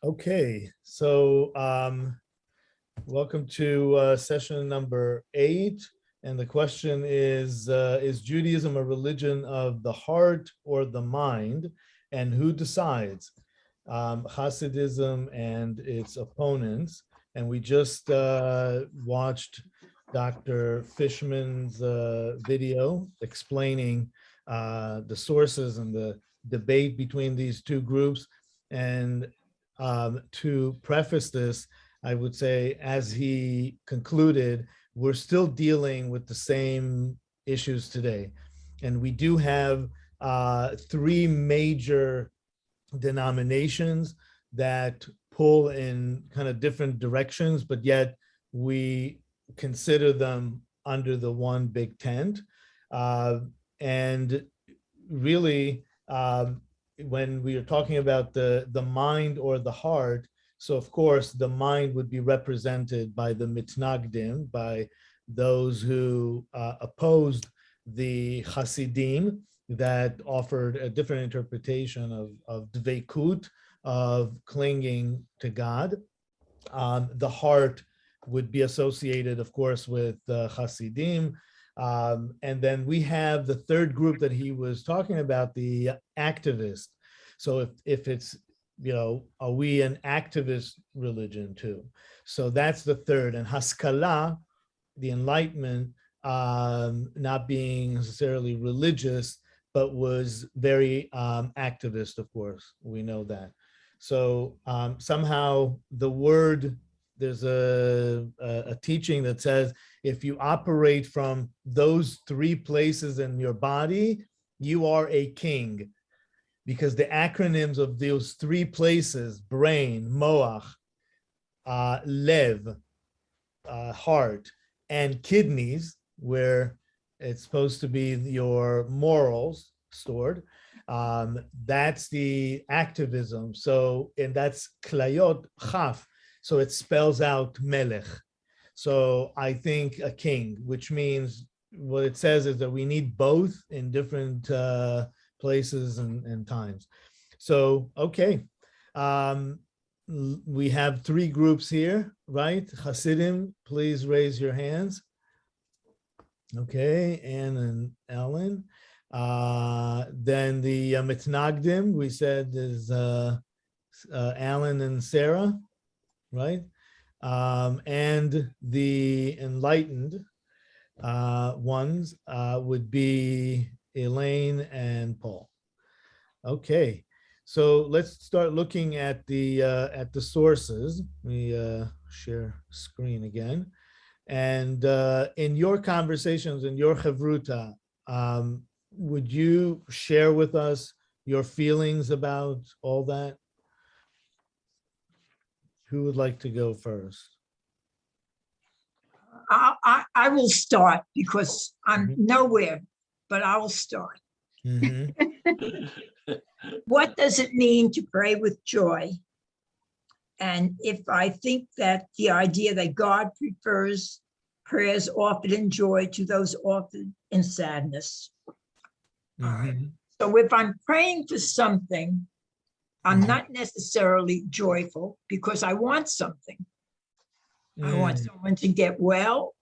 Okay, so welcome to session number 8. And the question is Judaism a religion of the heart or the mind? And who decides? Hasidism and its opponents. And we just watched Dr. Fishman's video explaining the sources and the debate between these two groups. And to preface this, I would say, as he concluded, we're still dealing with the same issues today. And we do have 3 major denominations that pull in kind of different directions, but yet we consider them under the one big tent. And really, when we are talking about the mind or the heart, so of course the mind would be represented by the mitnagdim, by those who opposed the Hasidim that offered a different interpretation of dveikut, of clinging to God. The heart would be associated, of course, with Hasidim. And then we have the third group that he was talking about, the activist. So if it's, are we an activist religion too? So that's the third. And Haskalah, the Enlightenment, not being necessarily religious, but was very activist, of course. We know that. So somehow the word, there's a teaching that says, if you operate from those 3 places in your body, you are a king. Because the acronyms of those 3 places, brain, moach, lev, heart, and kidneys, where it's supposed to be your morals stored, that's the activism. So, and that's klayot, chaf. So it spells out melech. So I think a king, which means what it says is that we need both in different places and times. So, okay. We have 3 groups here, right? Hasidim, please raise your hands. Okay, Anne and Ellen. Then the mitnagdim, we said is Alan and Sarah, right? And the enlightened ones would be Elaine and Paul. Okay, so let's start looking at the sources. Let me share screen again. And in your conversations, in your chavruta, would you share with us your feelings about all that? Who would like to go first? I will start because I'm nowhere, but I will start. What does it mean to pray with joy? And if I think that the idea that God prefers prayers offered in joy to those offered in sadness. So if I'm praying for something, I'm not necessarily joyful because I want something. I want someone to get well.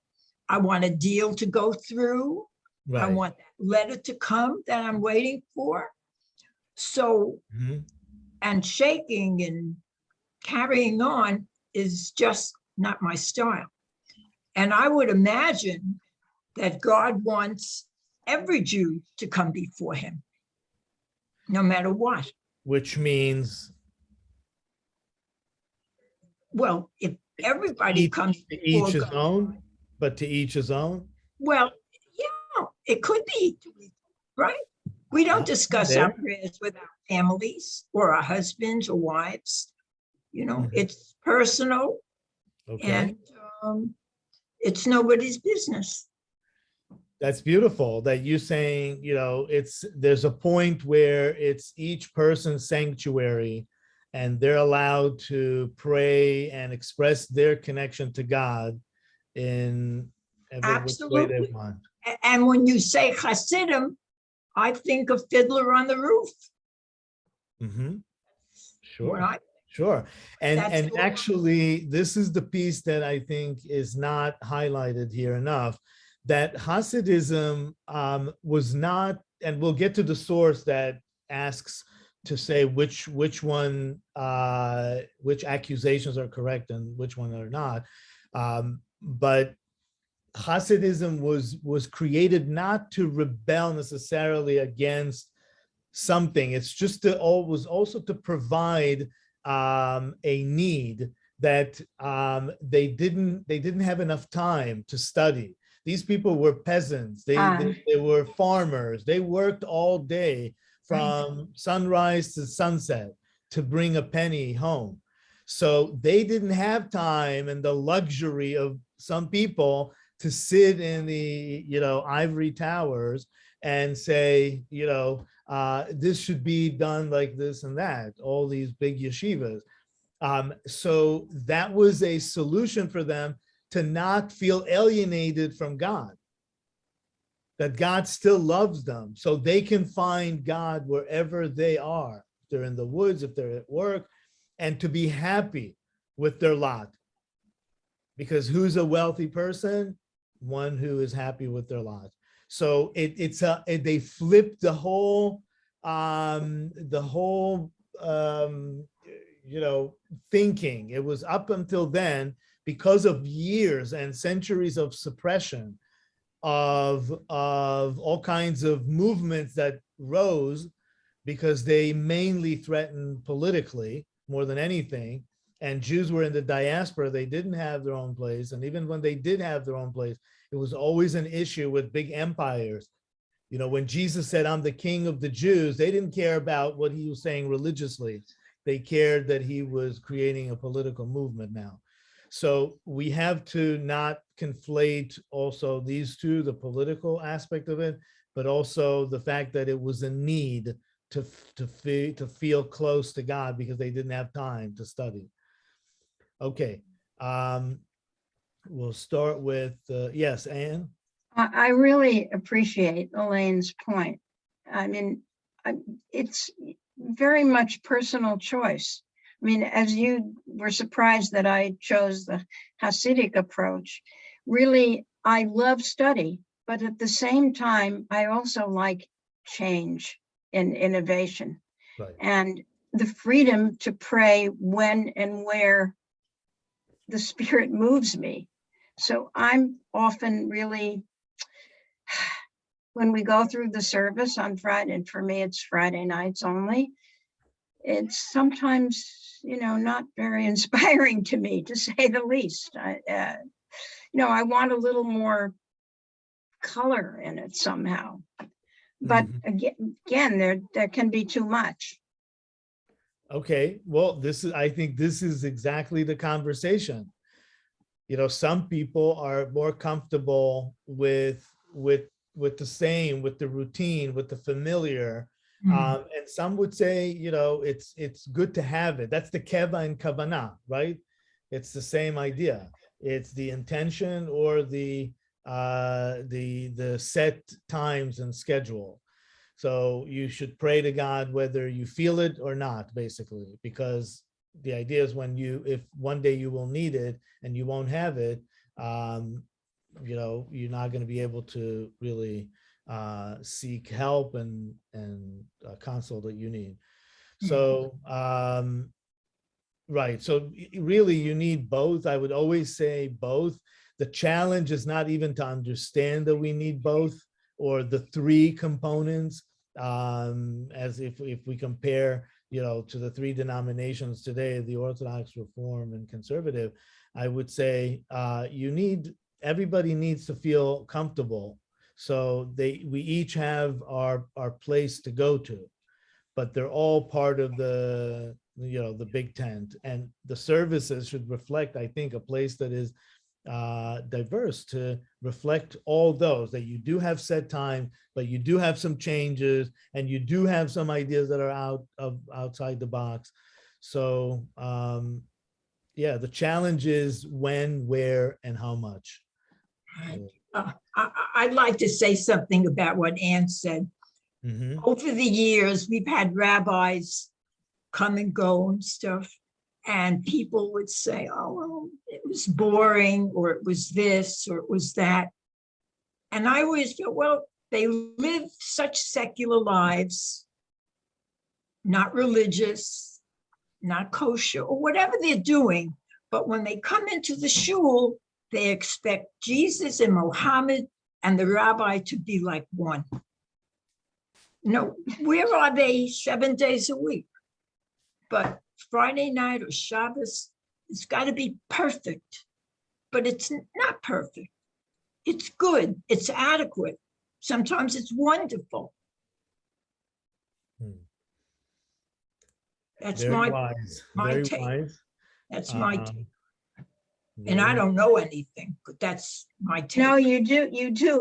I want a deal to go through. Right. I want that letter to come that I'm waiting for. So, and shaking and carrying on is just not my style. And I would imagine that God wants every Jew to come before him, no matter what. Which means? Well, if everybody comes to each his own, but to each his own? Well, yeah, it could be, right? We don't discuss our prayers with our families or our husbands or wives. It's personal, and it's nobody's business. That's beautiful that you're saying, there's a point where it's each person's sanctuary and they're allowed to pray and express their connection to God in every way they want. And when you say Hasidim, I think of Fiddler on the Roof. Sure. Sure. And That's and actually, this is the piece that I think is not highlighted here enough, that Hasidism was not, and we'll get to the source that asks to say which one, which accusations are correct and which one are not. But Hasidism was created not to rebel necessarily against something. It's just to was also to provide a need that they didn't have enough time to study. These people were peasants. They were farmers. They worked all day from sunrise to sunset to bring a penny home. So they didn't have time and the luxury of some people to sit in the ivory towers and say, this should be done like this and that, all these big yeshivas. So that was a solution for them to not feel alienated from God, that God still loves them, so they can find God wherever they are. If they're in the woods, if they're at work, and to be happy with their lot. Because who's a wealthy person? One who is happy with their lot. So they flipped the whole thinking. It was up until then, because of years and centuries of suppression of all kinds of movements that rose, because they mainly threatened politically more than anything. And Jews were in the diaspora, they didn't have their own place. And even when they did have their own place, it was always an issue with big empires. When Jesus said, "I'm the king of the Jews," they didn't care about what he was saying religiously. They cared that he was creating a political movement now. So we have to not conflate also these two, the political aspect of it, but also the fact that it was a need to feel close to God because they didn't have time to study. Okay. We'll start with, yes, Anne? I really appreciate Elaine's point. I mean, it's very much personal choice. I mean, as you were surprised that I chose the Hasidic approach, really, I love study, but at the same time, I also like change and innovation. Right. And the freedom to pray when and where the Spirit moves me. So I'm often really, when we go through the service on Friday, and for me, it's Friday nights only, it's sometimes, not very inspiring to me, to say the least. I want a little more color in it somehow. But again, there can be too much. Okay, well, I think this is exactly the conversation. Some people are more comfortable with the same, with the routine, with the familiar. And some would say, it's good to have it. That's the keva and kavanah, right? It's the same idea. It's the intention or the set times and schedule. So you should pray to God whether you feel it or not, basically, because the idea is if one day you will need it and you won't have it, you're not going to be able to really seek help and counsel that you need. So, right. So really you need both. I would always say both. The challenge is not even to understand that we need both or the three components, as if we compare, to the three denominations today, the Orthodox, Reform, and Conservative. I would say everybody needs to feel comfortable. So we each have our place to go to, but they're all part of the big tent, and the services should reflect, I think, a place that is diverse, to reflect all those, that you do have set time, but you do have some changes, and you do have some ideas that are outside the box. So the challenge is when, where, and how much. I'd like to say something about what Ann said. Over the years, we've had rabbis come and go and stuff. And people would say, oh, well, it was boring, or it was this, or it was that. And I always feel, well, they live such secular lives, not religious, not kosher, or whatever they're doing. But when they come into the shul, they expect Jesus and Muhammad and the rabbi to be like one. No, where are they 7 days a week? But Friday night or Shabbos, it's got to be perfect. But it's not perfect. It's good. It's adequate. Sometimes it's wonderful. That's Very my wise. my Very take. wise. That's my take. Very And I don't know anything, but that's my take. No, you do,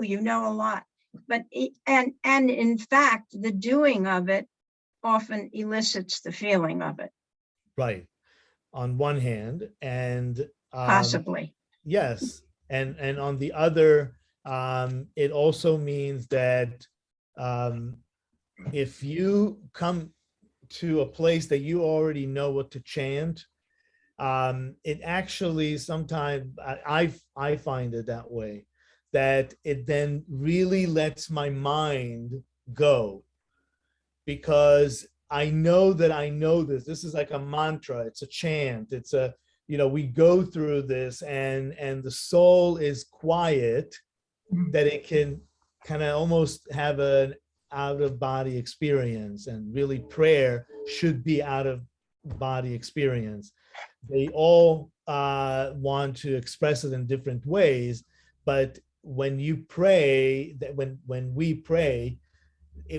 you know a lot. But, and in fact, the doing of it often elicits the feeling of it, right. On one hand, and possibly. yes, and on the other, it also means that if you come to a place that you already know what to chant, it actually sometimes I find it that way, that it then really lets my mind go, because I know that I know this. This is like a mantra. It's a chant. It's a, we go through this, and the soul is quiet, that it can kind of almost have an out of body experience, and really prayer should be out of body experience. They all want to express it in different ways, but when you pray, that when we pray,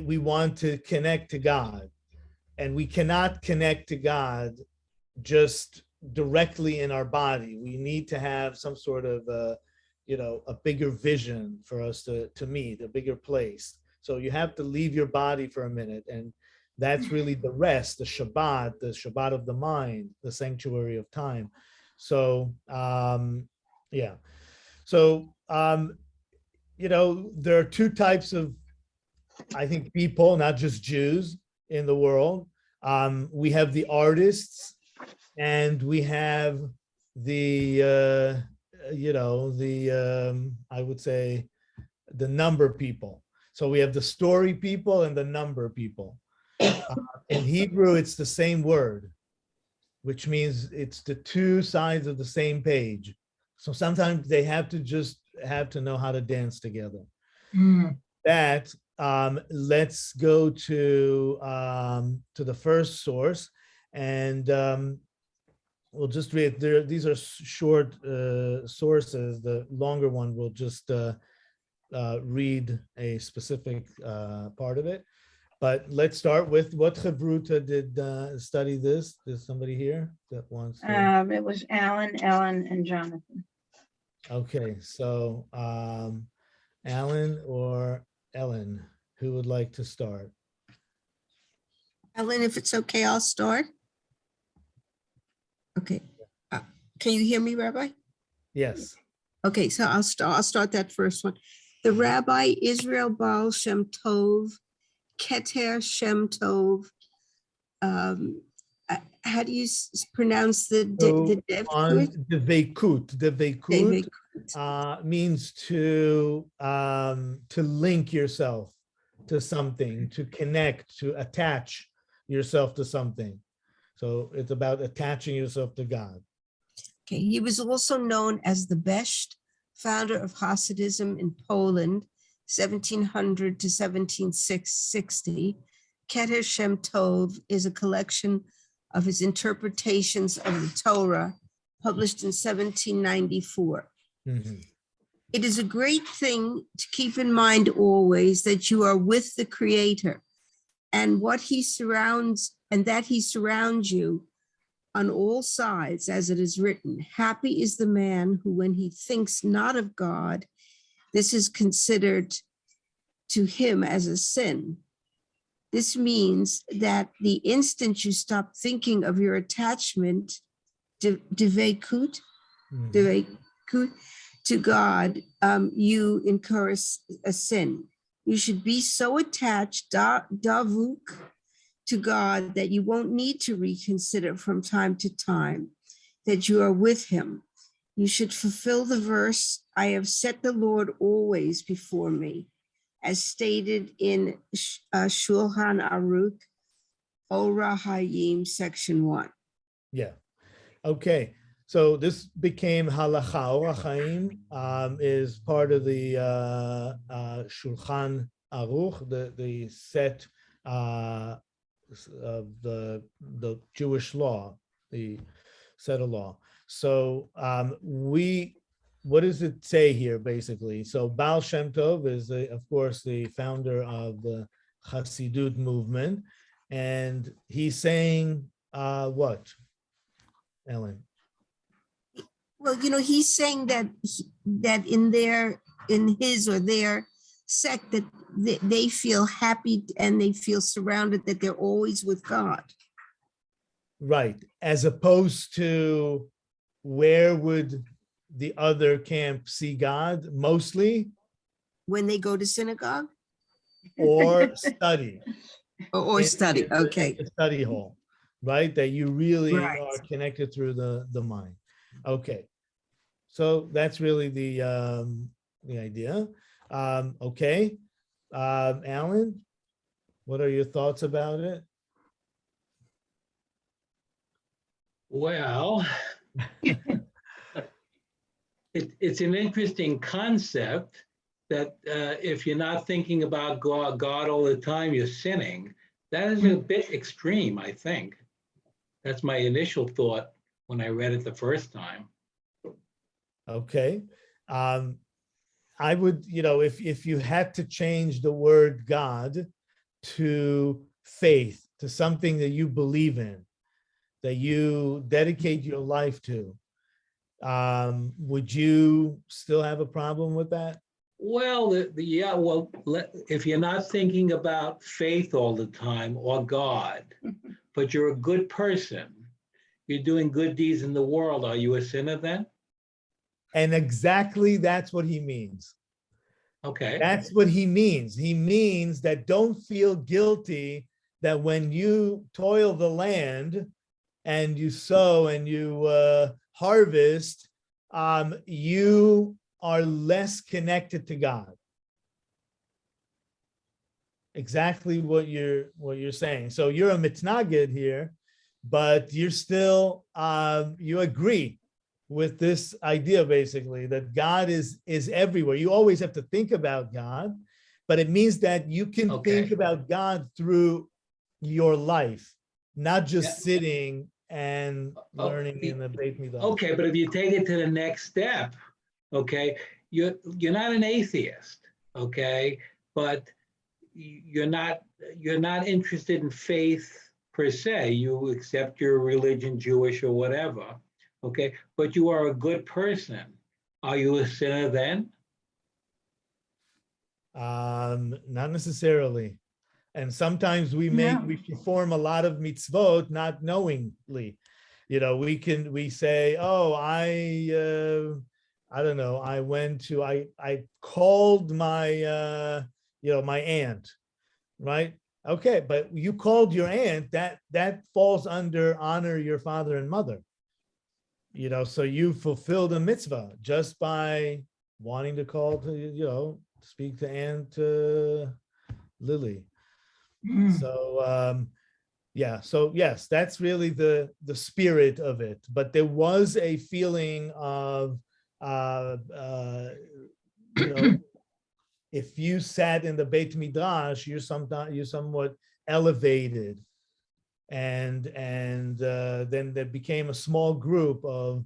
we want to connect to God, and we cannot connect to God just directly in our body. We need to have some sort of a bigger vision for us to meet, a bigger place. So you have to leave your body for a minute, and that's really the rest, the Shabbat of the mind, the sanctuary of time. So yeah. So there are two types of, I think, people, not just Jews, in the world. We have the artists, and we have the I would say the number people. So we have the story people and the number people. In Hebrew, it's the same word, which means it's the two sides of the same page. So sometimes they have to know how to dance together. That let's go to the first source, and we'll just read there. These are short sources. The longer one will just read a specific part of it. But let's start with what Chavruta did study this. There's somebody here that wants to. It was Alan, Ellen, and Jonathan. Okay, so Alan or Ellen, who would like to start? Ellen, if it's okay, I'll start. Okay. Can you hear me, Rabbi? Yes. Okay, so I'll start that first one. The Rabbi Israel Baal Shem Tov, Keter Shem Tov. How do you pronounce the on the Veikut? The Veikut means to link yourself to something, to connect, to attach yourself to something. So it's about attaching yourself to God. Okay, he was also known as the Besht, founder of Hasidism in Poland, 1700 to 1760. Keter Shem Tov is a collection of his interpretations of the Torah, published in 1794. Mm-hmm. It is a great thing to keep in mind always that you are with the Creator, and that he surrounds you on all sides, as it is written, happy is the man who, when he thinks not of God, this is considered to him as a sin. This means that the instant you stop thinking of your attachment, deveikut, to God, you incur a sin. You should be so attached, davuk, to God that you won't need to reconsider from time to time, that you are with him. You should fulfill the verse, I have set the Lord always before me, as stated in Shulchan Aruch, Ora Hayim, section 1. Yeah. Okay. So this became halacha. Ora Chaim is part of the Shulchan Aruch, the set of the Jewish law, the set of law. So what does it say here basically? So Baal Shem Tov is, of course, the founder of the Hasidut movement, and he's saying what, Ellen? Well, he's saying that that in his or their sect, that they feel happy and they feel surrounded, that they're always with God. Right. As opposed to, where would the other camp see God? Mostly, When they go to synagogue or study. or study. Okay. The study hall, right? That you really Right. are connected through the mind. Okay. So that's really the idea. Okay. Alan, what are your thoughts about it? Well, it's an interesting concept that if you're not thinking about God all the time, you're sinning. That is a bit extreme, I think. That's my initial thought when I read it the first time. Okay. I would, if you had to change the word God to faith, to something that you believe in, that you dedicate your life to, would you still have a problem with that? Well, if you're not thinking about faith all the time or God, but you're a good person, you're doing good deeds in the world, are you a sinner then? And exactly that's what he means. Okay. That's what he means. He means that don't feel guilty that when you toil the land and you sow and you harvest, you are less connected to God. Exactly what you're saying. So you're a mitnagid here, but you're still you agree with this idea basically that God is everywhere. You always have to think about God, but it means that you can think about God through your life, not just sitting and learning in the Beit Midrash. Okay, but if you take it to the next step, okay, you're not an atheist, okay, but you're not interested in faith per se. You accept your religion, Jewish or whatever, okay, but you are a good person. Are you a sinner then? Not necessarily. And sometimes we perform a lot of mitzvot not knowingly. We say, oh, I don't know, I called my my aunt, right? Okay, but you called your aunt, that falls under honor your father and mother. So you fulfilled a mitzvah just by wanting to call to, speak to Aunt Lily. So so yes, that's really the spirit of it. But there was a feeling of if you sat in the Beit Midrash, you're somewhat elevated, and then there became a small group of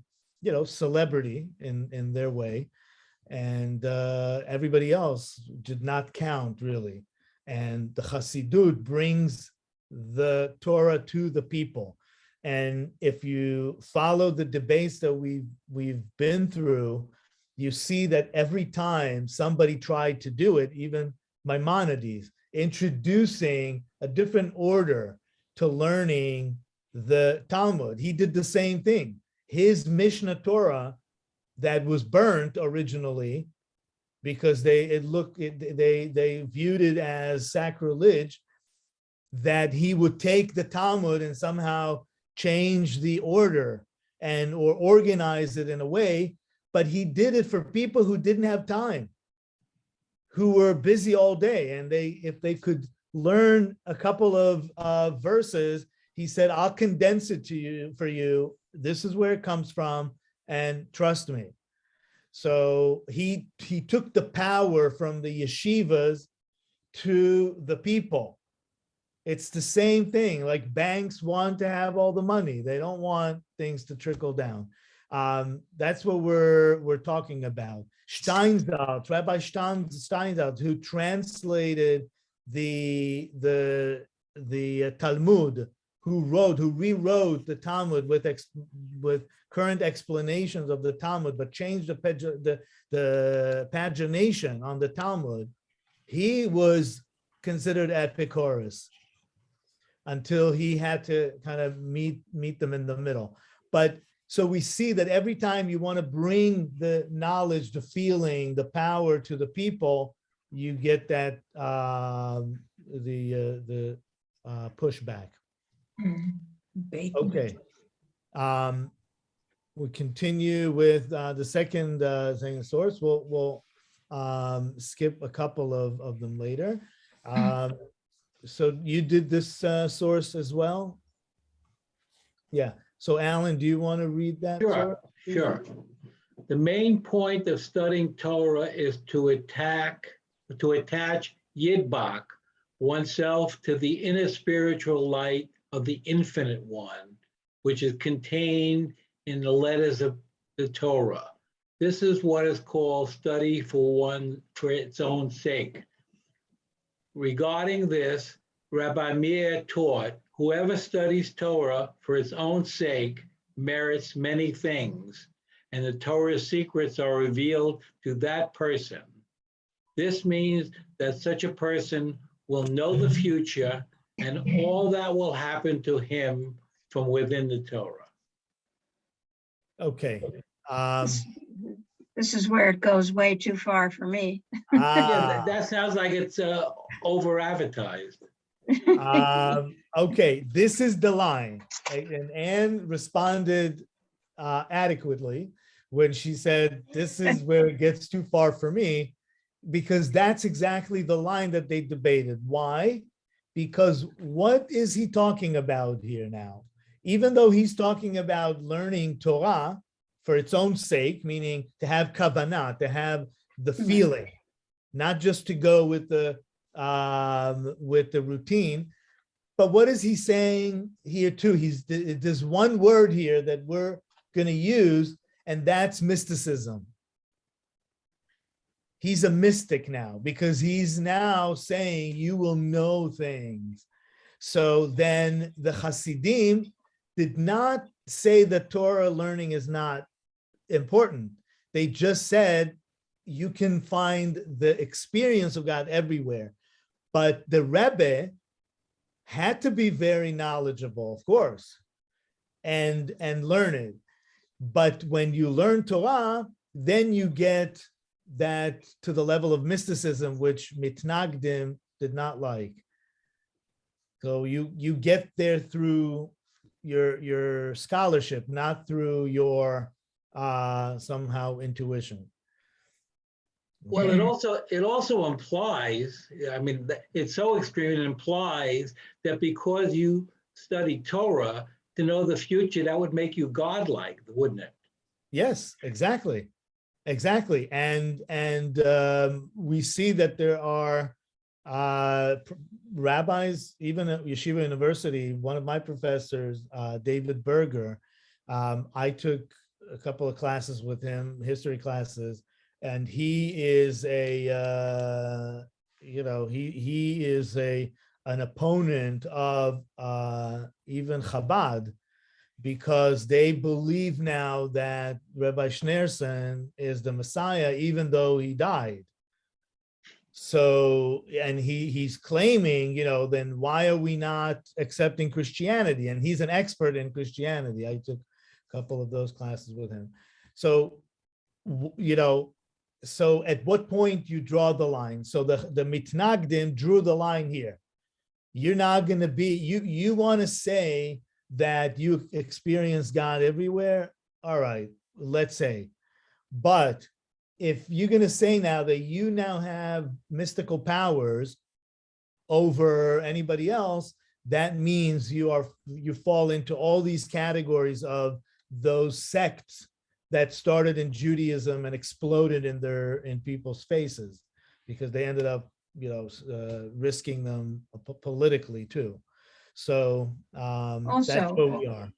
celebrity in their way, and everybody else did not count really. And the Hasidut brings the Torah to the people. And if you follow the debates that we've been through, you see that every time somebody tried to do it, even Maimonides, introducing a different order to learning the Talmud, he did the same thing. His Mishnah Torah that was burnt originally because they viewed it as sacrilege, that he would take the Talmud and somehow change the order and or organize it in a way, but he did it for people who didn't have time, who were busy all day, and if they could learn a couple of verses, he said, I'll condense it to you for you. This is where it comes from, and trust me. So he took the power from the yeshivas to the people. It's the same thing. Like banks want to have all the money. They don't want things to trickle down. That's what we're talking about. Steinsaltz, Rabbi Steinsaltz, who translated the Talmud, who rewrote the Talmud with current explanations of the Talmud, but changed the pagination on the Talmud. He was considered Epicurus until he had to kind of meet them in the middle. But so we see that every time you want to bring the knowledge, the feeling, the power to the people, you get that the pushback. Okay. We continue with the second source. We'll skip a couple of them later. So you did this source as well? Yeah. So Alan, do you want to read that? Sure, sure. The main point of studying Torah is to attach Yidbak, oneself, to the inner spiritual light of the Infinite One, which is contained in the letters of the Torah. This is what is called study for its own sake. Regarding this, Rabbi Meir taught, whoever studies Torah for its own sake merits many things, and the Torah's secrets are revealed to that person. This means that such a person will know the future and all that will happen to him from within the Torah. Okay. This is where it goes way too far for me. Yeah, that sounds like it's over-advertised. Okay, this is the line. And Anne responded adequately when she said, this is where it gets too far for me, because that's exactly the line that they debated. Why? Because what is he talking about here now? Even though he's talking about learning Torah for its own sake, meaning to have kavanah, to have the feeling, not just to go with the routine. But what is he saying here too? There's one word here that we're going to use, and that's mysticism. He's a mystic now, because he's now saying you will know things. So then the Hasidim did not say that Torah learning is not important. They just said you can find the experience of God everywhere. But the Rebbe had to be very knowledgeable, of course, and learned. But when you learn Torah, then you get that to the level of mysticism, which Mitnagdim did not like. So you get there through your scholarship, not through your somehow intuition. Well, it also implies, I mean, it's so extreme, it implies that because you study Torah to know the future, that would make you godlike, wouldn't it? Yes, exactly. Exactly. And we see that there are rabbis, even at Yeshiva University. One of my professors, David Berger, I took a couple of classes with him, history classes, and he is an opponent of even Chabad, because they believe now that Rabbi Schneerson is the Messiah, even though he died. So, and he's claiming, then why are we not accepting Christianity? And he's an expert in Christianity. I took a couple of those classes with him. So, so at what point you draw the line? So the Mitnagdim drew the line here. You're not going to be, you want to say that you experience God everywhere. All right, let's say. But if you're going to say now that you now have mystical powers over anybody else, that means you fall into all these categories of those sects that started in Judaism and exploded in people's faces, because they ended up, risking them politically too. So that's Also, where we are.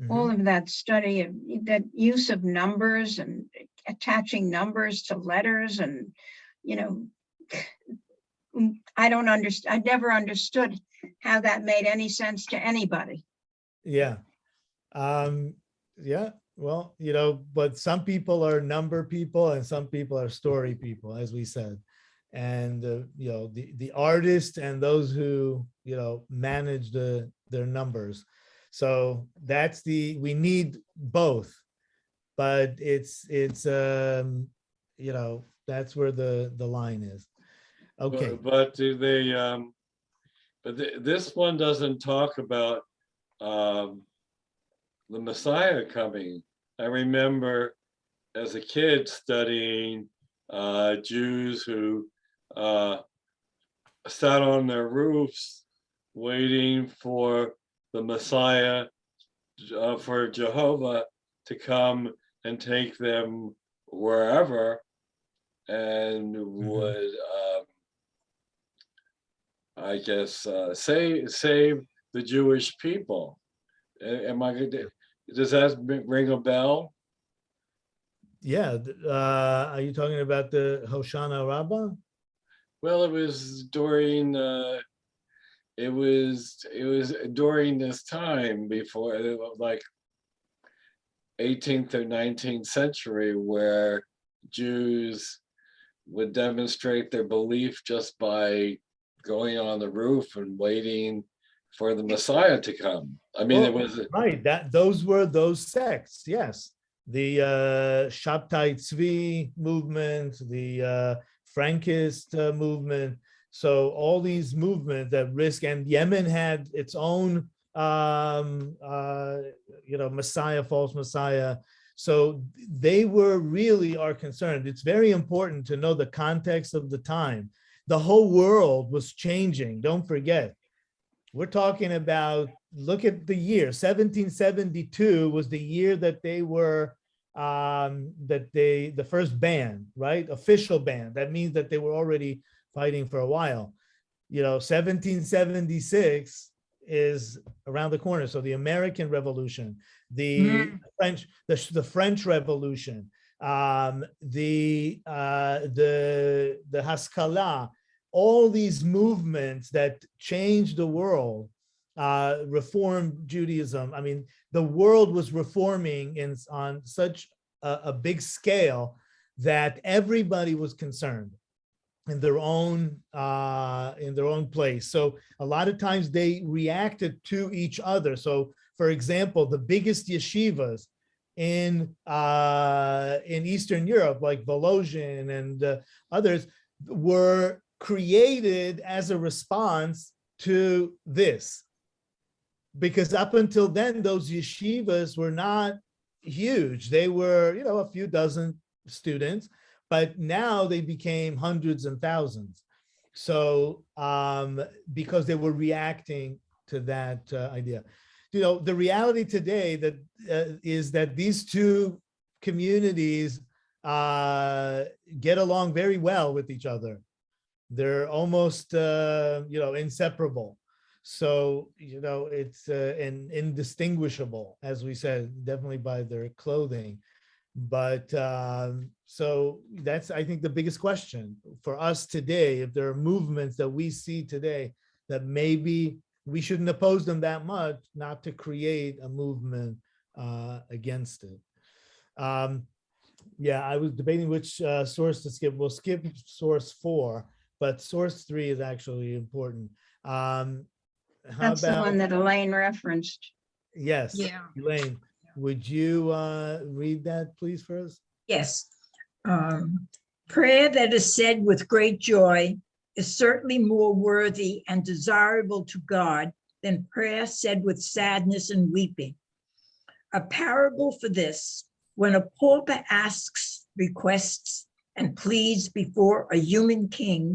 all of that study of that use of numbers and attaching numbers to letters, and I don't understand. I never understood how that made any sense to anybody. Yeah. Yeah. Well, but some people are number people and some people are story people, as we said. And, the artists and those who, manage their numbers. So we need both, but it's that's where the line is. Okay. But do they, this one doesn't talk about the Messiah coming. I remember as a kid studying Jews who sat on their roofs waiting for the Messiah, for Jehovah to come and take them wherever, and would, I guess, save the Jewish people. Am I good? Does that ring a bell? Yeah. Are you talking about the Hoshana Rabbah? Well, it was during during this time before, like 18th or 19th century, where Jews would demonstrate their belief just by going on the roof and waiting for the Messiah to come. I mean, it was right. Those were those sects. Yes, the Shabtai Tzvi movement, the Frankist movement. So all these movements that risk, and Yemen had its own, Messiah, false Messiah. So they are concerned. It's very important to know the context of the time. The whole world was changing. Don't forget, we're talking about, look at the year, 1772 was the year that they were, the first ban, right? Official ban. That means that they were already fighting for a while. 1776 is around the corner. So the American Revolution, the French Revolution, the Haskalah, all these movements that changed the world, reformed Judaism. I mean, the world was reforming on such a big scale that everybody was concerned in their own place. So a lot of times they reacted to each other. So, for example, the biggest yeshivas in Eastern Europe, like Volozhin and others, were created as a response to this, because up until then those yeshivas were not huge. They were, a few dozen students, but now they became hundreds and thousands. So because they were reacting to that idea. The reality today that is that these two communities get along very well with each other. They're almost, inseparable. So, it's indistinguishable, as we said, definitely by their clothing. But so that's, I think, the biggest question for us today. If there are movements that we see today that maybe we shouldn't oppose them that much, not to create a movement against it. Yeah, I was debating which source to skip. We'll skip source 4, but source 3 is actually important. That's the one that Elaine referenced. Yes, Yeah. Elaine, would you read that, please, for us? Yes. Prayer that is said with great joy is certainly more worthy and desirable to God than prayer said with sadness and weeping. A parable for this: when a pauper asks, requests, and pleads before a human king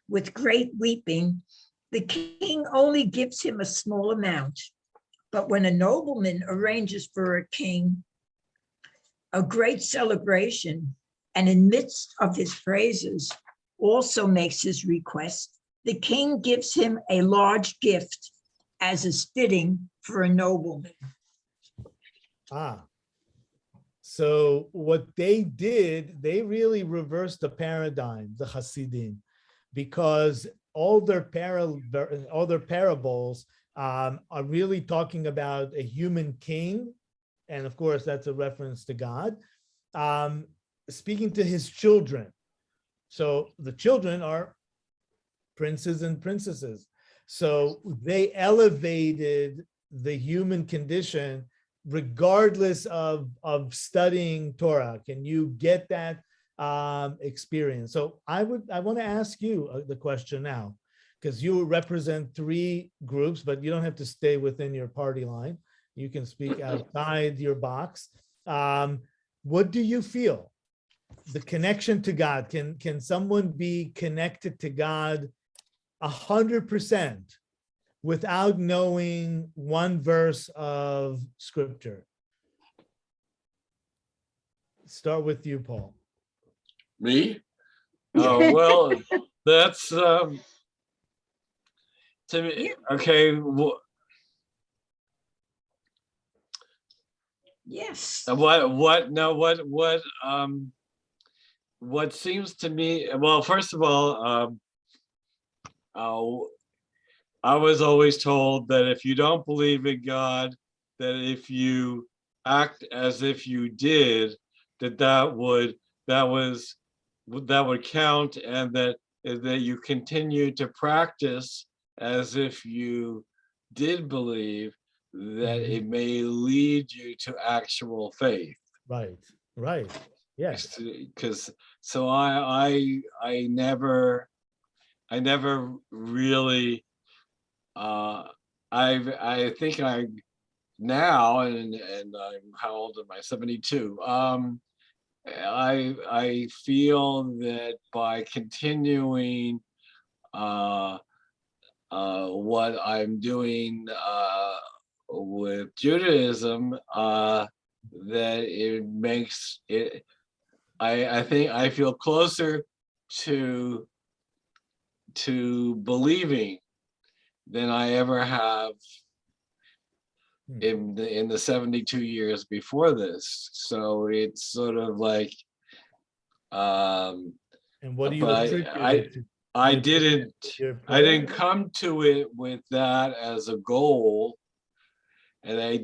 with great weeping, the king only gives him a small amount. But when a nobleman arranges for a king a great celebration, and in midst of his praises also makes his request, the king gives him a large gift, as is fitting for a nobleman. So what they did, they really reversed the paradigm, the Hasidim, because all their parables are really talking about a human king, and of course that's a reference to God, speaking to his children. So the children are princes and princesses. So they elevated the human condition regardless of studying Torah. Can you get that experience? So I want to ask you the question now, because you represent three groups, but you don't have to stay within your party line. You can speak outside your box. What do you feel? The connection to God. Can someone be connected to God 100% without knowing one verse of scripture? Start with you, Paul. Me? Oh, well, that's to me. Okay. Yes. What seems to me, well, first of all, I was always told that if you don't believe in God, that if you act as if you did, that would count, and that you continue to practice as if you did believe, that it may lead you to actual faith. Right. Yes. Because so I never really I think I now, and I'm, how old am I? 72. I feel that by continuing what I'm doing with Judaism, that it makes it, I think I feel closer to believing than I ever have in the 72 years before this. So it's sort of like, And what do you but attribute I didn't come to it with that as a goal, and I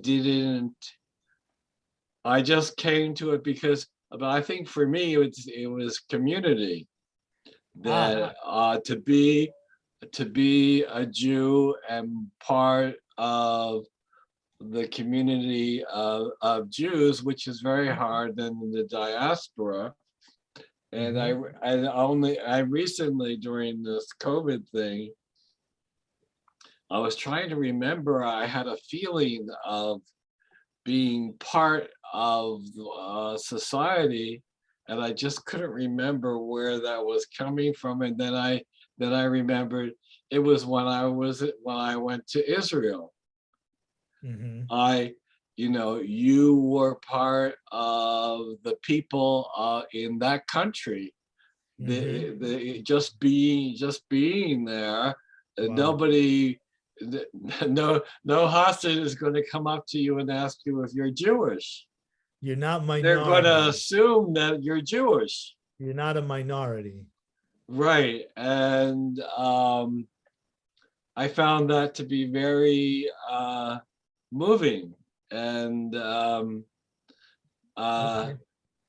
just came to it because, but I think for me it was community, that to be a Jew and part of the community of Jews, which is very hard in the diaspora. And I recently, during this COVID thing, I was trying to remember, I had a feeling of being part of society, and I just couldn't remember where that was coming from. And then I remembered it was when I went to Israel. You were part of the people in that country. Just being there, nobody, no Hasid is going to come up to you and ask you if you're Jewish. You're not minority. They're going to assume that you're Jewish. You're not a minority. Right. And I found that to be very moving and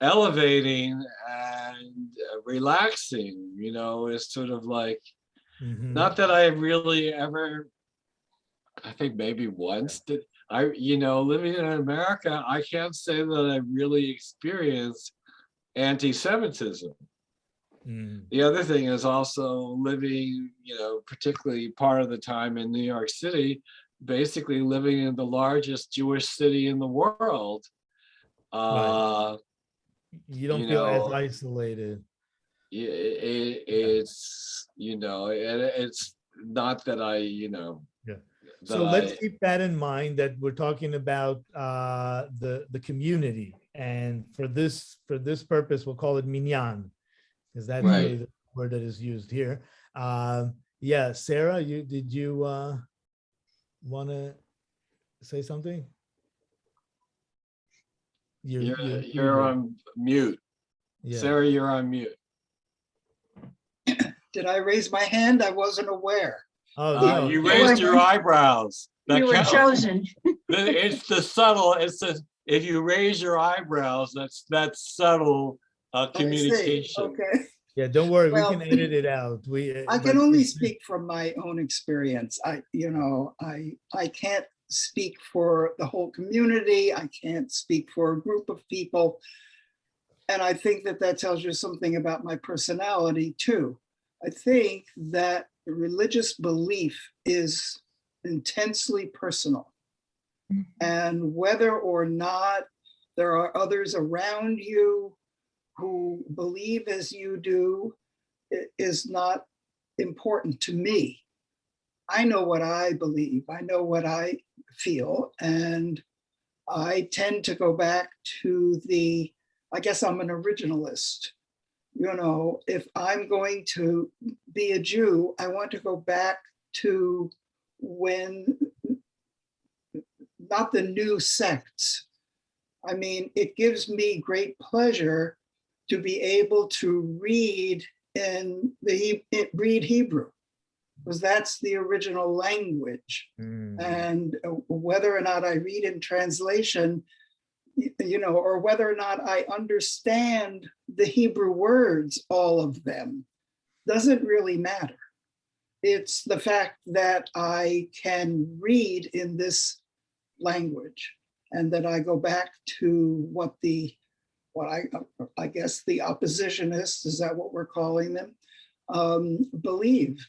elevating and relaxing. Is sort of like, not that I really ever, I think maybe once did I, living in America, I can't say that I really experienced anti-Semitism. The other thing is also living, particularly part of the time in New York City, basically living in the largest Jewish city in the world. Right. You don't feel as know, isolated. it's, it's not that I, Yeah. that So let's I, keep that in mind, that we're talking about the community, and for this purpose, we'll call it minyan, because that's Right. really the word that is used here. Yeah, Sarah, did you want to say something? you're on mute. Yeah. Sarah, you're on mute. Did I raise my hand? I wasn't aware. Oh no, You raised your eyebrows. That You were counts. chosen. It's the subtle, if you raise your eyebrows, that's subtle I see. communication. Okay. yeah, don't worry, Well, we can edit it out. I can only speak from my own experience. I can't speak for the whole community. I can't speak for a group of people. And I think that tells you something about my personality too. I think that religious belief is intensely personal. And whether or not there are others around you who believe as you do, it is not important to me. I know what I believe, I know what I feel, and I tend to go back to I guess I'm an originalist. If I'm going to be a Jew, I want to go back to when, not the new sects. I mean, it gives me great pleasure to be able to read read Hebrew, because that's the original language. And whether or not I read in translation, or whether or not I understand the Hebrew words, all of them, doesn't really matter. It's the fact that I can read in this language, and that I go back to what I guess the oppositionists, is that what we're calling them, believe.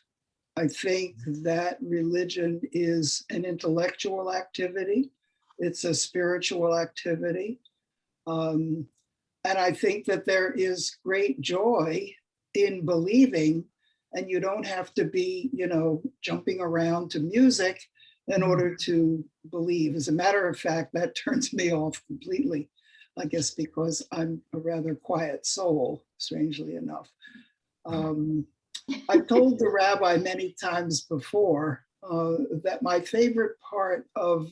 I think that religion is an intellectual activity. It's a spiritual activity. And I think that there is great joy in believing, and you don't have to be, jumping around to music in order to believe. As a matter of fact, that turns me off completely, I guess, because I'm a rather quiet soul, strangely enough. I've told the rabbi many times before that my favorite part of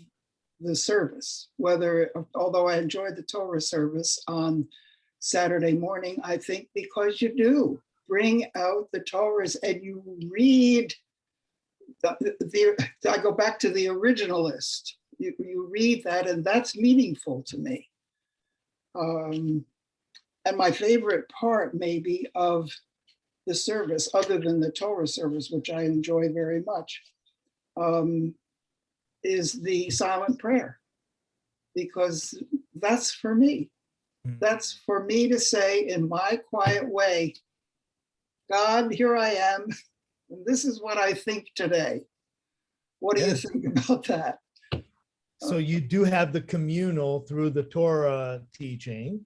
the service, although I enjoyed the Torah service on Saturday morning, I think because you do bring out the Torahs and you read I go back to the originalist. You read that, and that's meaningful to me. And my favorite part maybe of the service, other than the Torah service, which I enjoy very much, is the silent prayer, because that's for me. That's for me to say in my quiet way, God, here I am, and this is what I think today. What do you think about that? So you do have the communal through the Torah teaching.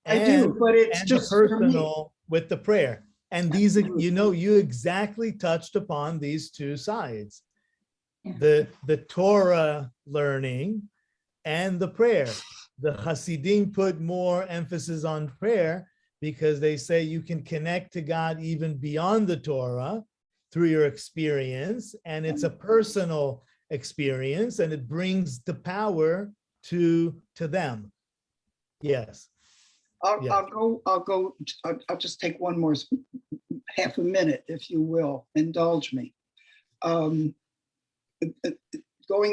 I do, but it's just personal with the prayer. And these, you exactly touched upon these two sides, the Torah learning and the prayer. The Hasidim put more emphasis on prayer because they say you can connect to God even beyond the Torah through your experience, and it's a personal experience, and it brings the power to them. Yes. I'll just take one more half a minute, if you will, indulge me. Going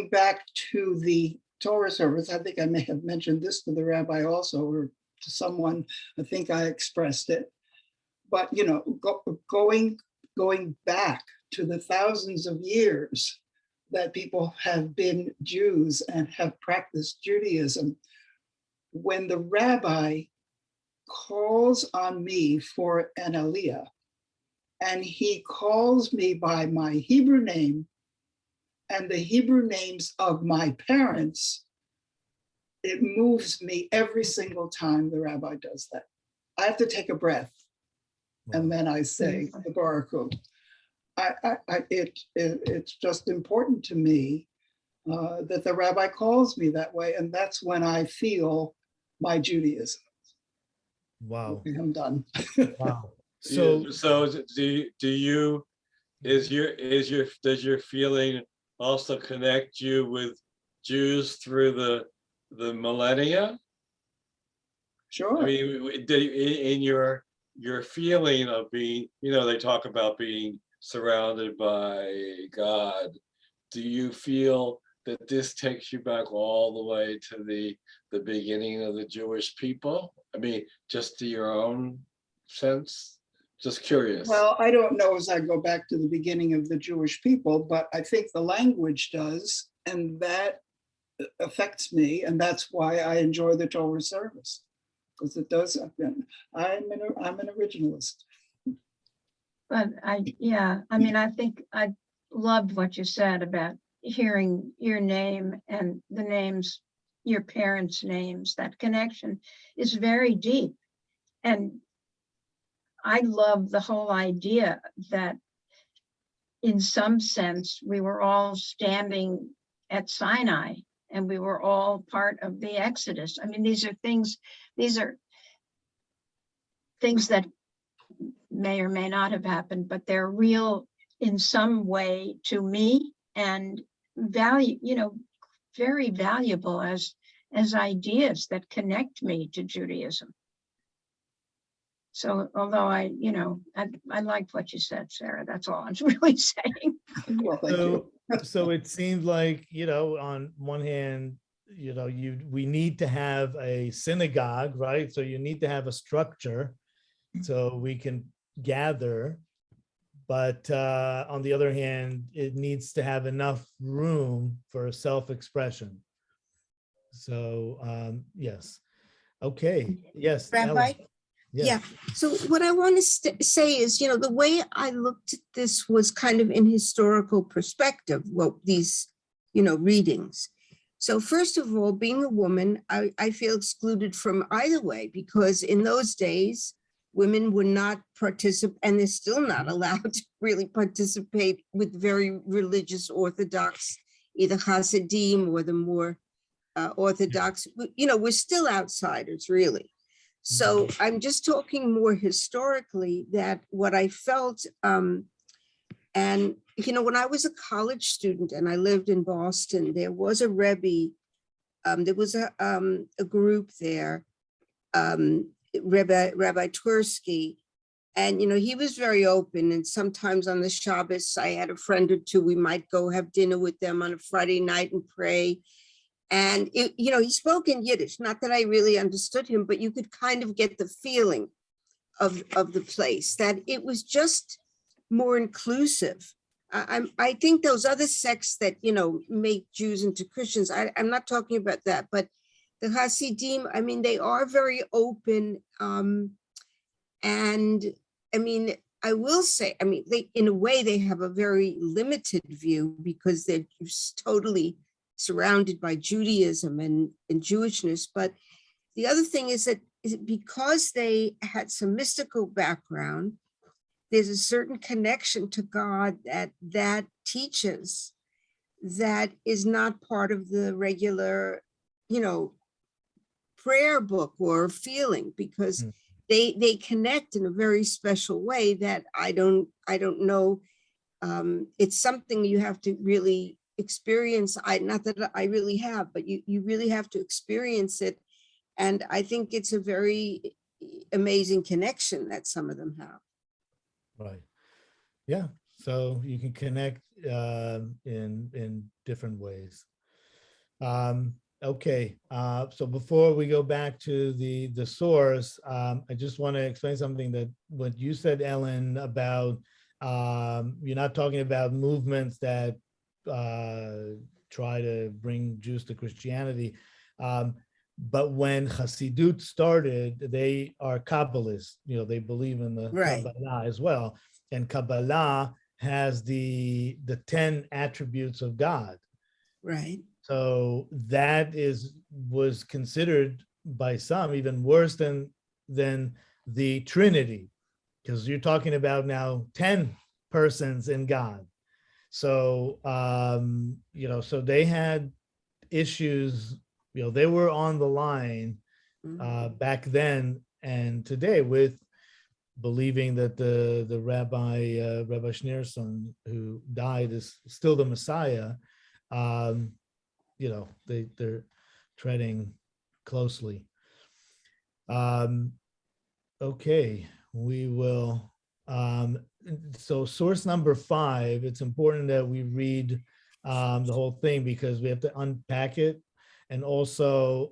back to the Torah service, I think I may have mentioned this to the rabbi also, or to someone, I think I expressed it. But, going back to the thousands of years that people have been Jews and have practiced Judaism, when the rabbi calls on me for an aliyah, and he calls me by my Hebrew name and the Hebrew names of my parents, it moves me every single time the rabbi does that. I have to take a breath, and then I say the Baruch Hu. It's just important to me that the rabbi calls me that way, and that's when I feel my Judaism. Wow. Okay, I'm done. Wow. So, So does your feeling also connect you with Jews through the millennia? Sure. I mean, in your feeling of being, they talk about being surrounded by God. Do you feel that this takes you back all the way to the beginning of the Jewish people? I mean, just to your own sense? Just curious. Well, I don't know as I go back to the beginning of the Jewish people, but I think the language does, and that affects me, and that's why I enjoy the Torah service, because it does. I'm an originalist. But I think I loved what you said about hearing your name and the names, your parents' names. That connection is very deep. And I love the whole idea that in some sense, we were all standing at Sinai and we were all part of the Exodus. I mean, these are things that may or may not have happened, but they're real in some way to me, and very valuable as ideas that connect me to Judaism. So although I liked what you said, Sarah, that's all I'm really saying. Well, thank you. So it seems like, on one hand, we need to have a synagogue, right? So you need to have a structure so we can gather. But on the other hand, it needs to have enough room for self-expression. So yes. Okay. Yes. Rabbi? Ellen. Yes. Yeah. So what I want to say is, the way I looked at this was kind of in historical perspective, these, readings. So first of all, being a woman, I feel excluded from either way, because in those days, women were not participate, and they're still not allowed to really participate with very religious Orthodox, either Hasidim or the more Orthodox, we're still outsiders, really. So I'm just talking more historically, that what I felt, and when I was a college student and I lived in Boston, there was a Rebbe, there was a group there, Rabbi Twersky, and he was very open. And sometimes on the Shabbos, I had a friend or two, we might go have dinner with them on a Friday night and pray. And he spoke in Yiddish, not that I really understood him, but you could kind of get the feeling of the place, that it was just more inclusive. I think those other sects that, make Jews into Christians, I'm not talking about that, but the Hasidim, I mean, they are very open. And I mean, I will say, they, in a way, they have a very limited view, because they're just totally surrounded by Judaism and Jewishness. But the other thing is that because they had some mystical background, there's a certain connection to God that teaches that is not part of the regular, prayer book or feeling, because they connect in a very special way that I don't know. It's something you have to really experience. Not that I really have, but you really have to experience it. And I think it's a very amazing connection that some of them have. Right. Yeah. So you can connect in different ways. Okay. So before we go back to the source, I just want to explain something, that what you said, Ellen, about you're not talking about movements that try to bring Jews to Christianity. But when Hasidut started, they are Kabbalists, they believe in the Right. Kabbalah as well. And Kabbalah has the 10 attributes of God. Right. So that was considered by some even worse than the Trinity, because you're talking about now 10 persons in God. So so they had issues, they were on the line back then and today with believing that the Rabbi Schneerson, who died, is still the Messiah. They're treading closely. Okay, we will. So source number 5, it's important that we read the whole thing because we have to unpack it. And also,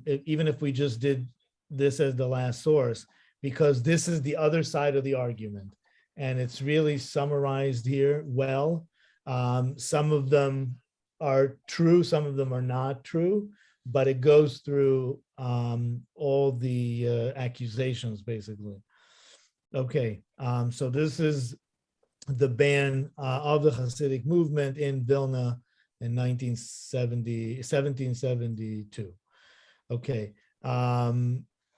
even if we just did this as the last source, because this is the other side of the argument. And it's really summarized here well. Some of them are true, some of them are not true, but it goes through all the accusations, basically. Okay, so this is the ban of the Hasidic movement in Vilna in 1772. Okay,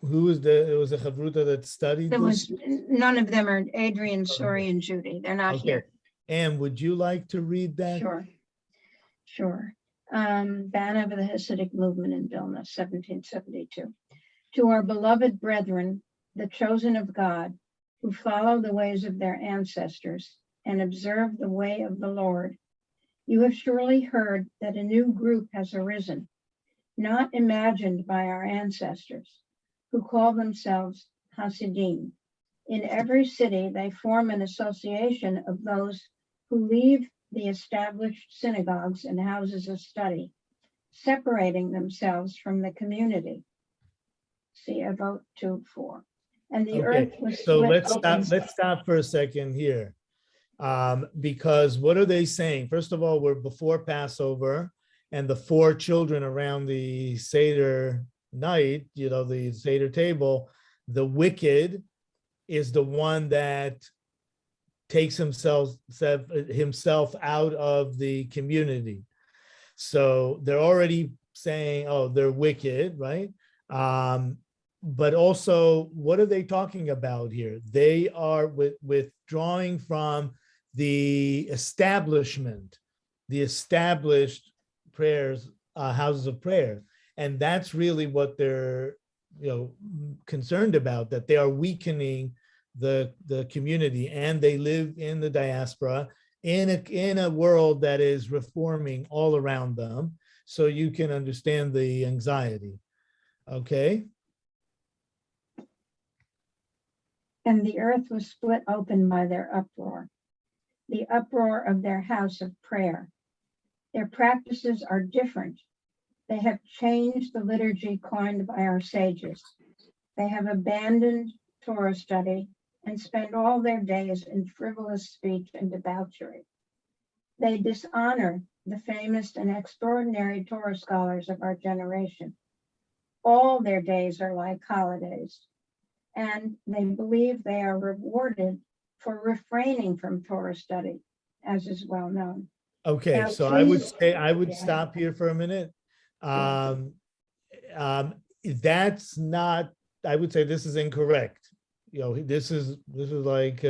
who was it was a Chavruta that studied There this? was, none of them are Adrian, Sori, and Judy. They're not Okay, here. Anne, would you like to read that? Sure. Ban of the Hasidic movement in Vilna, 1772. To our beloved brethren, the chosen of God, who follow the ways of their ancestors and observe the way of the Lord, you have surely heard that a new group has arisen, not imagined by our ancestors, who call themselves Hasidim. In every city, they form an association of those who leave the established synagogues and houses of study, separating themselves from the community. See, I vote 2-4. And the earth was so split let's open. stop for a second here. Because what are they saying? First of all, we're before Passover, and the 4 children around the Seder night, the Seder table, the wicked is the one that takes himself out of the community. So they're already saying, oh, they're wicked, right? But also, what are they talking about here? They are withdrawing from the establishment, the established prayers, houses of prayer. And that's really what they're concerned about, that they are weakening the community, and they live in the diaspora in a world that is reforming all around them. So you can understand the anxiety. Okay. And the earth was split open by their uproar, the uproar of their house of prayer. Their practices are different. They have changed the liturgy coined by our sages. They have abandoned Torah study and spend all their days in frivolous speech and debauchery. They dishonor the famous and extraordinary Torah scholars of our generation. All their days are like holidays, and they believe they are rewarded for refraining from Torah study, as is well known. Okay, Now, so please- I would Yeah. stop here for a minute. That's not, I would say this is incorrect. This is like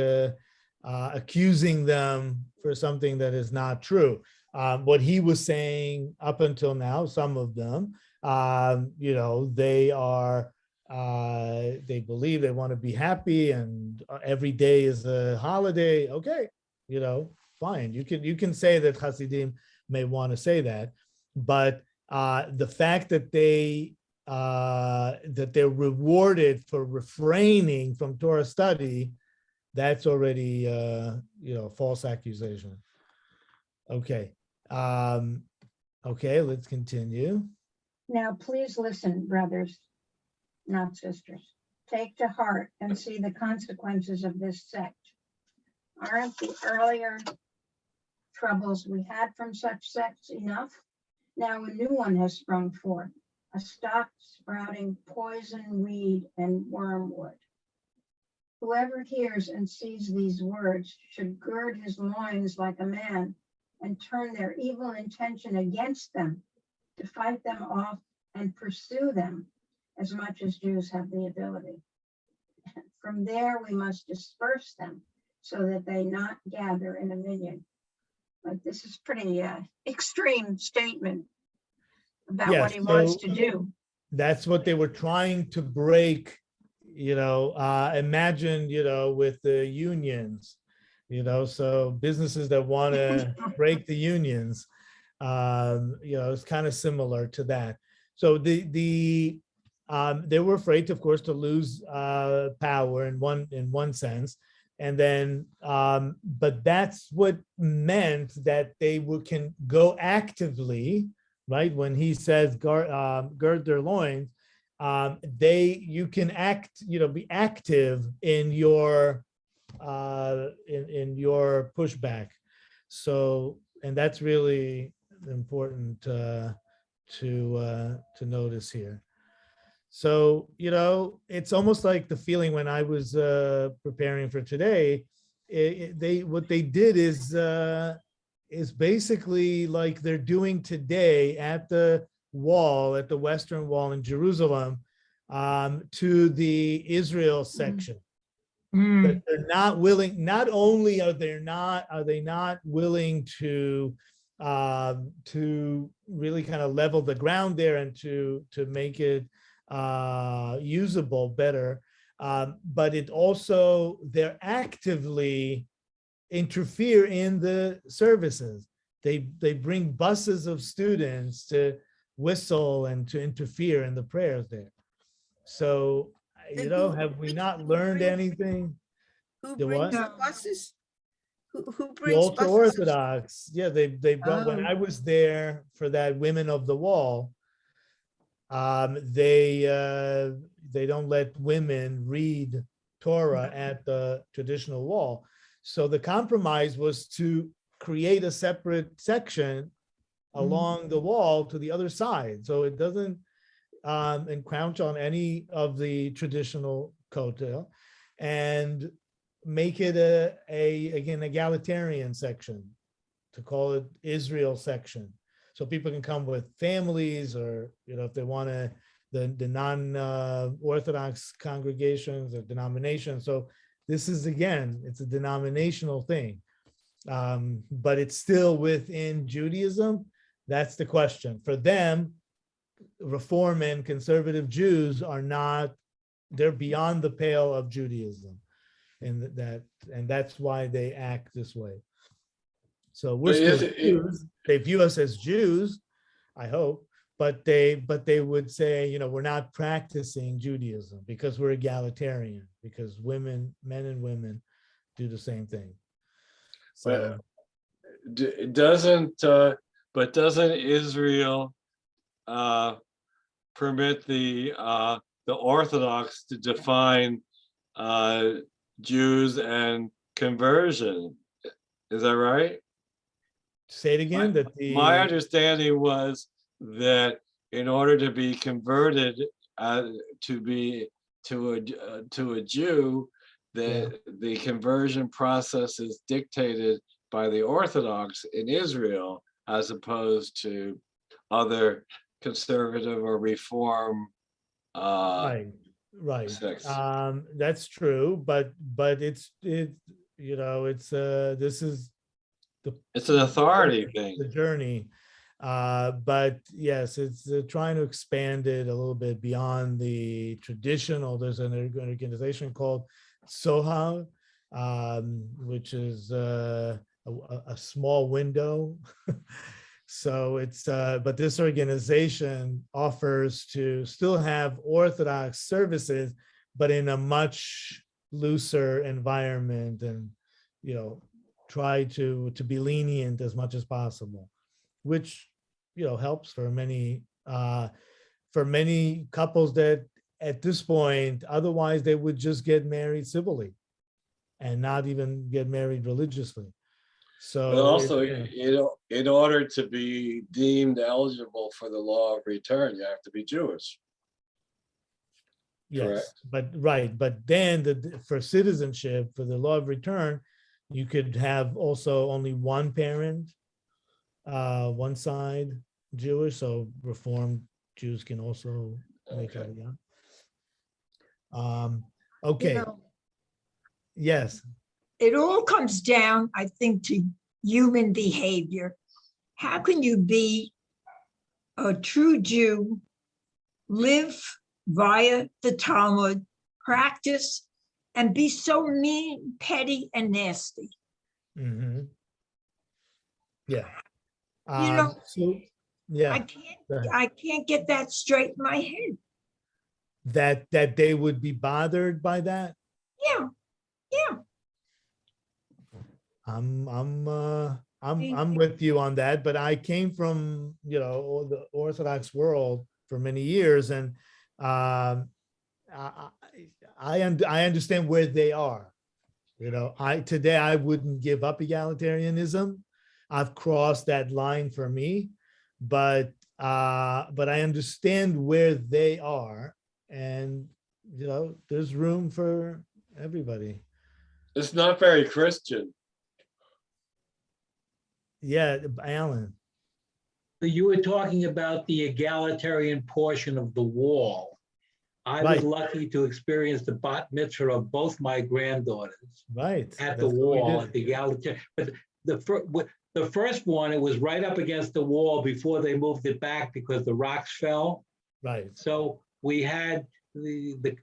accusing them for something that is not true. What he was saying up until now, some of them, they are, they believe they want to be happy, and every day is a holiday. Okay, fine. You can say that Hasidim may want to say that, but the fact that they're rewarded for refraining from Torah study, that's already false accusation. Okay. Okay, let's continue. Now, please listen, brothers, not sisters. Take to heart and see the consequences of this sect. Aren't the earlier troubles we had from such sects enough? Now a new one has sprung forth, a stock sprouting poison weed and wormwood. Whoever hears and sees these words should gird his loins like a man and turn their evil intention against them, to fight them off and pursue them as much as Jews have the ability. From there, we must disperse them so that they not gather in a million. But this is pretty extreme statement about Yes, what he wants so to do. that's what they were trying to break, imagine, with the unions, so businesses that want to break the unions, it's kind of similar to that. So they were afraid, of course, to lose power in one sense. And then, but that's what meant that they can go actively, right? When he says gird their loins, you can act, be active in your pushback. So, and that's really important to notice here. So, it's almost like the feeling when I was preparing for today, what they did is basically like they're doing today at the wall, at the Western Wall in Jerusalem, to the Israel section. That they're not willing, not only are they not willing to really kind of level the ground there and to make it usable better, but it also, they're actively interfere in the services. They bring buses of students to whistle and to interfere in the prayers there. So, have we not learned anything? Who The brings what? the buses? Who The brings ultra buses? Orthodox. Yeah, they brought, when I was there for that Women of the Wall, they don't let women read Torah at the traditional wall. So the compromise was to create a separate section along the wall to the other side, so it doesn't encroach on any of the traditional kotel, and make it again egalitarian section, to call it Israel section, so people can come with families, or if they want to, the non-Orthodox congregations or denominations. So this is, again, it's a denominational thing, but it's still within Judaism. That's the question. For them, Reform and conservative Jews are not, they're beyond the pale of Judaism, and that's why they act this way. So we're still Jews. They view us as Jews, I hope, but they would say, we're not practicing Judaism because we're egalitarian, because men and women do the same thing. So doesn't Israel permit the Orthodox to define Jews and conversion? Is that right? say it again. My understanding was that in order to be converted to a Jew, the conversion process is dictated by the Orthodox in Israel, as opposed to other conservative or reform right. sects. That's true, but this is It's an authority thing. The journey, but yes, it's trying to expand it a little bit beyond the traditional. There's an organization called Soha, which is a small window. So it's but this organization offers to still have Orthodox services, but in a much looser environment, and try to be lenient as much as possible, which helps for many couples that at this point otherwise they would just get married civilly and not even get married religiously. So But also, it- in order to be deemed eligible for the law of return, you have to be Jewish. yes, Correct. but right, but then for citizenship, for the law of return, you could have also only one parent, one side Jewish, so Reformed Jews can also make Okay. Aliyah. You Okay, know, yes, it all comes down, I think, to human behavior. How can you be a true Jew, live via the Talmud, practice, and be so mean, petty, and nasty? mhm. Yeah. You know, So, I yeah, can't, go ahead. I can't get that straight in my head. That they would be bothered by that. Yeah, yeah. I'm with you on that, but I came from, the Orthodox world for many years, and um, I, I understand where they are. Today I wouldn't give up egalitarianism. I've crossed that line for me, but I understand where they are, and there's room for everybody. It's not very Christian. Yeah, Alan. You were talking about the egalitarian portion of the wall. I was Right. lucky to experience the bat mitzvah of both my granddaughters Right. at the That's what we wall, did. at the egalitarian. But the first one, it was right up against the wall before they moved it back because the rocks fell. Right. So we had the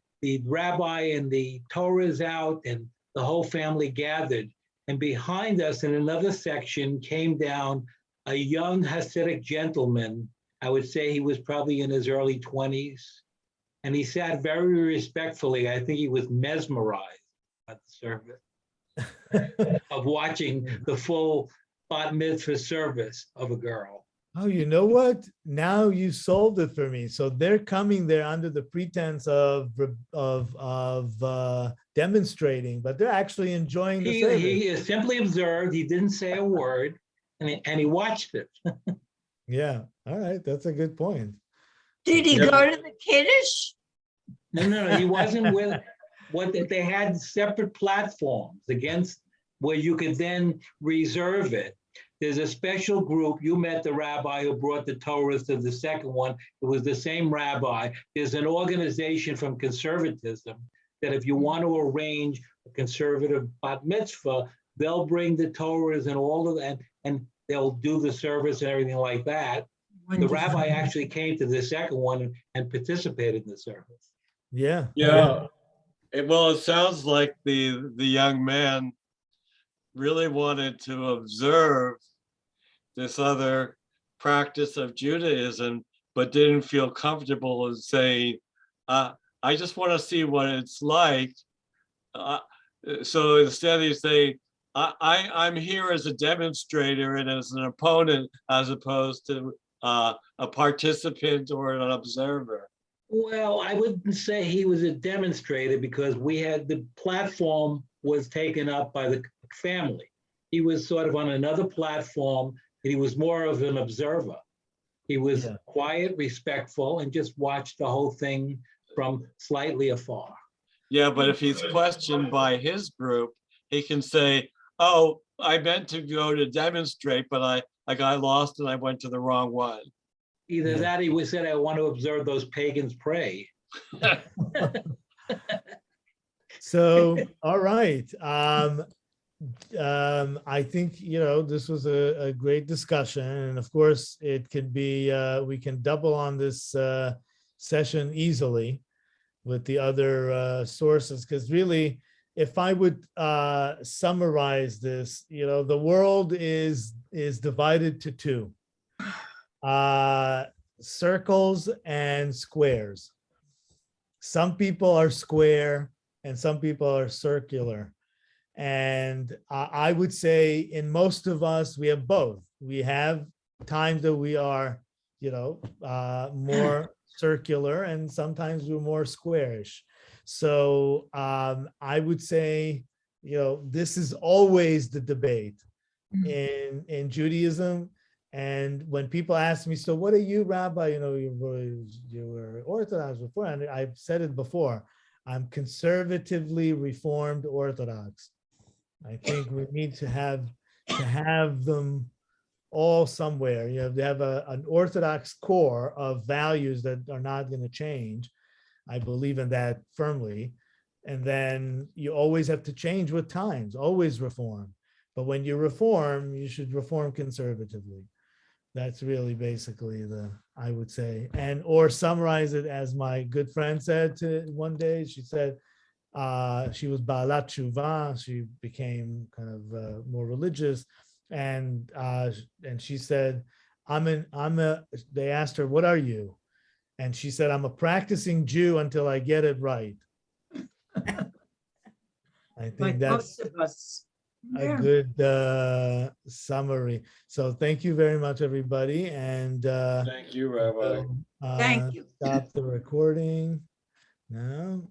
rabbi and the Torahs out, and the whole family gathered. And behind us in another section came down a young Hasidic gentleman. I would say he was probably in his early 20s. And he sat very respectfully. I think he was mesmerized at the service of watching the full bat mitzvah service of a girl. Oh, you know what? Now you solved it for me. So they're coming there under the pretense of demonstrating, but they're actually enjoying the service. He simply observed. He didn't say a word, and he watched it. Yeah. All right. That's a good point. Did he Yep. go to the Kiddush? No, he wasn't with. They had separate platforms against where you could then reserve it. There's a special group. You met the rabbi who brought the Torahs to the second one. It was the same rabbi. There's an organization from conservatism that if you want to arrange a conservative bat mitzvah, they'll bring the Torahs and all of that, and they'll do the service and everything like that. The rabbi actually came to the second one and participated in the service. Yeah. Yeah. Well, it sounds like the young man really wanted to observe this other practice of Judaism, but didn't feel comfortable in saying, I just want to see what it's like. So instead he's saying, I'm here as a demonstrator and as an opponent, as opposed to a participant or an observer. Well, I wouldn't say he was a demonstrator because we had the platform was taken up by the family. He was sort of on another platform, and he was more of an observer. He was quiet, respectful, and just watched the whole thing from slightly afar. Yeah, but if he's questioned by his group, he can say, oh, I meant to go to demonstrate, but I got lost and I went to the wrong one. Either that, he was said, I want to observe those pagans pray. So, all right. I think, this was a great discussion. And of course, it could be, we can double on this session easily with the other sources, because really, if I would summarize this, the world is divided to two. Circles and squares. Some people are square and some people are circular. And I would say in most of us, we have both. We have times that we are, more circular, and sometimes we're more squarish. So I would say, this is always the debate. in Judaism. And when people ask me, so what are you, Rabbi? You know, you were Orthodox before, and I've said it before. I'm conservatively Reformed Orthodox. I think we need to have them all somewhere. You know, they have an Orthodox core of values that are not going to change. I believe in that firmly. And then you always have to change with times, always reform. But when you reform, you should reform conservatively. That's really basically I would say, or summarize it as my good friend said one day. She said, she was Baalat Tshuva. She became kind of more religious. And she said, they asked her, what are you? And she said, I'm a practicing Jew until I get it right. I think Like that's most of us. a Yeah. good summary. So thank you very much, everybody. And Thank you, Rabbi. we'll, Thank you. stop the recording now.